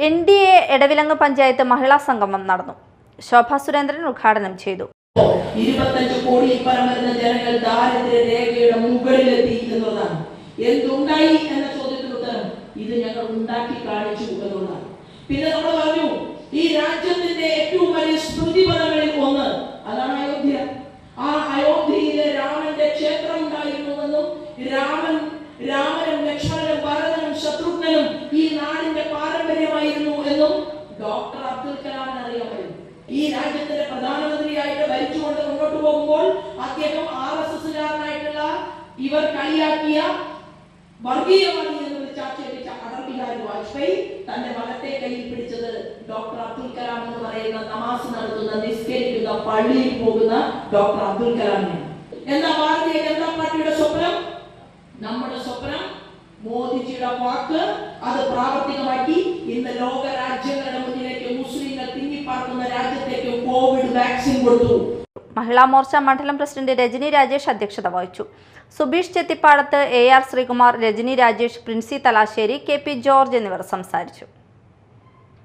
NDA Edavilangu panchayat മഹിളാ സംഗമം നടന്നു. ശോഭ സുരേന്ദ്രൻ ഉദ്ഘാടനം ചെയ്തു. 25 കോടി പരമരുന്ന ജനങ്ങൾ ദാരിദ്ര്യ രേഖയുടെ മുകളിലെത്തി എന്നുള്ളതാണ്. എന്തുണ്ടായി എന്ന ചോദ്യത്തിന് ഉത്തരം ഇത് ഞങ്ങൾ ഉണ്ടാക്കി കാണിച്ചു എന്നുള്ളതാണ്. പിന്നെ നമ്മൾ പറഞ്ഞു ഈ രാജ്യത്തിന്റെ ഏറ്റവും വലിയ സ്മൃതിപഥങ്ങളിൽ ഒന്ന് അതാണ് അയോധ്യ. ആ അയോധ്യയിലെ രാമന്റെ ക്ഷേത്രം ഉണ്ടായിരുന്നുവെന്നും രാമനും ലക്ഷ്മണനും ഭരതനും ശത്രുഘ്നനും ഈ നാടിന്റെ പാരമ്പര്യമായിരുന്നു എന്നും ഡോക്ടർ അബ്ദുൽ കലാമിന് അറിയാമായിരുന്നു. ഈ രാജ്യത്തിന്റെ പ്രധാനമന്ത്രിയായിട്ട് ഭരിച്ചുകൊണ്ട് മുന്നോട്ട് പോകുമ്പോൾ അദ്ദേഹം RSSകാരനായിട്ടുള്ള ഇവർ കളിയാക്കിയ വർഗീയവാദി എന്ന് വിളിച്ചാക്ഷേപിച്ച അടൽ ബിഹാരി വാജ്പേയി തന്റെ വലത്തെ കയ്യിൽ പിടിച്ചത് ഡോക്ടർ അബ്ദുൽ കലാം എന്ന് പറയുന്ന നമാസ് നടത്തുന്ന നിസ്കരിക്കുന്ന പള്ളിയിൽ പോകുന്ന ഡോക്ടർ അബ്ദുൽ കലാമിനെ. എന്താ ഭാരതീയ ജനതാ പാർട്ടിയുടെ സ്വപ്നം? നമ്മുടെ സ്വപ്നം മോദിജിയുടെ വാക്ക് അത് പ്രാവർത്തികമാക്കി ഇന്ന് ലോക രാജ്യങ്ങളുടെ മുന്നിലേക്ക് മുസ്ലിങ്ങൾ തിങ്ങിപ്പാർക്കുന്ന രാജ്യത്തേക്ക് കോവിഡ് വാക്സിൻ കൊടുത്തു. മഹിളാ മോർച്ച മണ്ഡലം പ്രസിഡന്റ് രജനി രാജേഷ് അധ്യക്ഷത വഹിച്ചു. Subeesh Chethippadath, AR Sreekumar, Rajani Rajesh, Princy Thalassery, KP George എന്നിവർ സംസാരിച്ചു.